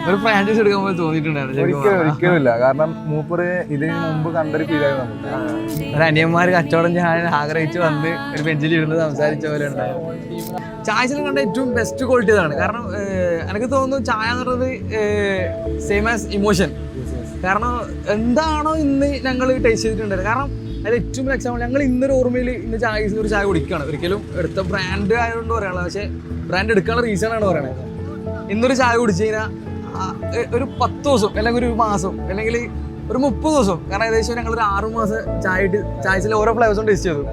ഒരു ഫ്രാഞ്ചൈസ് എടുക്കാൻ പോലെ തോന്നിയിട്ടുണ്ടായിരുന്നു. ഒരിക്കലുമില്ല. കാരണം മൂപ്പര് ഇതിന് മുമ്പ് കണ്ടൊരു ഫീലായി നമുക്ക്. ഒരു അനിയന്മാര് കച്ചവടം ചെയ്യാൻ ആഗ്രഹിച്ച് വന്ന് ഒരു ബെഞ്ചിൽ ഇരുന്ന് സംസാരിച്ച പോലെ ഉണ്ടായിരുന്നു. ചായസിൽ കണ്ട ഏറ്റവും ബെസ്റ്റ് ക്വാളിറ്റി ഇതാണ്. കാരണം എനിക്ക് തോന്നുന്നു ചായ എന്ന് പറയുന്നത് സെയിം ആസ് ഇമോഷൻ. കാരണം എന്താണോ ഇന്ന് ഞങ്ങൾ ടേസ്റ്റ് ചെയ്തിട്ടുണ്ടായത്. കാരണം അതിൽ ഏറ്റവും വലിയ എക്സാമ്പിൾ, ഞങ്ങൾ ഇന്നൊരു ഓർമ്മയിൽ ഇന്ന് ചായസിൽ ഒരു ചായ കുടിക്കുകയാണ്. ഒരിക്കലും എടുത്ത ബ്രാൻഡ് ആയതുകൊണ്ട് പറയാനുള്ളത്, പക്ഷേ ബ്രാൻഡ് എടുക്കാനുള്ള റീസൺ ആണ് പറയണത്. ഇന്നൊരു ചായ കുടിച്ചു കഴിഞ്ഞാൽ ഒരു 10 ദിവസം അല്ലെങ്കിൽ ഒരു മാസം അല്ലെങ്കിൽ ഒരു 30 ദിവസം, കാരണം ഏകദേശം ഞങ്ങളൊരു 6 മാസം ചായസിലെ ഓരോ ഫ്ലേവേഴ്സും ടേസ്റ്റ് ചെയ്തു.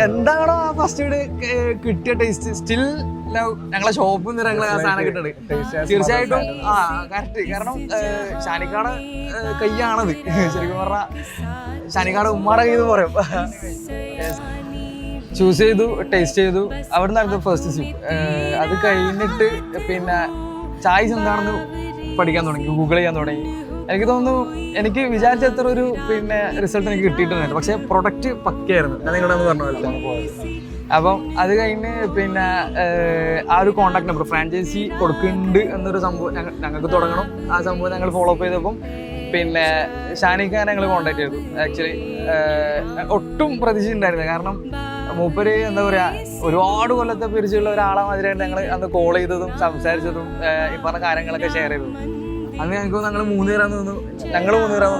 എന്താണോ ആ ഫസ്റ്റ് കിട്ടിയ ടേസ്റ്റ് സ്റ്റിൽ ഞങ്ങളെ ഷോപ്പിൽ നിന്ന് ഞങ്ങൾ ആ സാധനം കിട്ടുന്നുണ്ട്. തീർച്ചയായിട്ടും കറക്റ്റ്. കാരണം ഷാനിക്കാട് കയ്യാണത്. ശരിക്കും പറഞ്ഞാൽ ഷാനിക്കാട് ഉമ്മാടെ കയ്യിൽ പറയും. ചൂസ് ചെയ്തു, ടേസ്റ്റ് ചെയ്തു, അവിടെ നിന്നായിരുന്നു ഫസ്റ്റ് സിപ്പ്. അത് കഴിഞ്ഞിട്ട് പിന്നെ ചായ്സ് എന്താണെന്ന് പഠിക്കാൻ തുടങ്ങി, ഗൂഗിൾ ചെയ്യാൻ തുടങ്ങി. എനിക്ക് തോന്നുന്നു എനിക്ക് വിചാരിച്ച അത്ര ഒരു പിന്നെ റിസൾട്ട് എനിക്ക് കിട്ടിയിട്ടുണ്ടായിരുന്നു. പക്ഷേ പ്രൊഡക്റ്റ് പക്കയായിരുന്നു, ഞാൻ നിങ്ങളൊന്ന് പറഞ്ഞ. അപ്പം അത് കഴിഞ്ഞ് പിന്നെ ആ ഒരു കോൺടാക്ട് നമ്പർ ഫ്രാഞ്ചൈസി കൊടുക്കുന്നുണ്ട് എന്നൊരു സംഭവം ഞങ്ങൾക്ക് തുടങ്ങണം. ആ സംഭവം ഞങ്ങൾ ഫോളോ അപ്പ് ചെയ്തപ്പം പിന്നെ ഷാനിഖാനെ ഞങ്ങൾ കോൺടാക്ട് ചെയ്തു. ആക്ച്വലി ഒട്ടും പ്രതീക്ഷിച്ചിട്ടുണ്ടായിരുന്നില്ല. കാരണം മൂപ്പര് എന്താ പറയാ, ഒരുപാട് കൊല്ലത്തെ പരിചയമുള്ള ഒരാളെ മാതിരിയായിട്ട് ഞങ്ങൾ അന്ന് കോൾ ചെയ്തതും സംസാരിച്ചതും ഈ പറഞ്ഞ കാര്യങ്ങളൊക്കെ ഷെയർ ചെയ്തതും. അന്ന് ഞങ്ങൾക്ക് ഞങ്ങൾ 3 പേരാന്ന്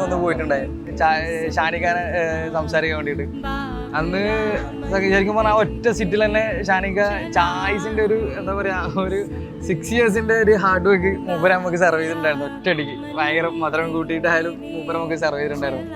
വന്ന് പോയിട്ടുണ്ടായി ഷാനിഖാനെ സംസാരിക്കാൻ വേണ്ടിയിട്ട്. അന്ന് ശരിക്കും പറഞ്ഞാൽ ഒറ്റ സിറ്റിൽ തന്നെ ഷാനിഖ ചായ്സിന്റെ ഒരു എന്താ പറയാ ഒരു 6 ഇയേഴ്സിന്റെ ഒരു ഹാർഡ് വർക്ക് മൂപ്പര് നമുക്ക് സർവ് ചെയ്തിട്ടുണ്ടായിരുന്നു. ഒറ്റയടിക്ക് ഭയങ്കര മധുരം കൂട്ടിയിട്ടായാലും മൂപ്പര് നമുക്ക് സർവ് ചെയ്തിട്ടുണ്ടായിരുന്നു.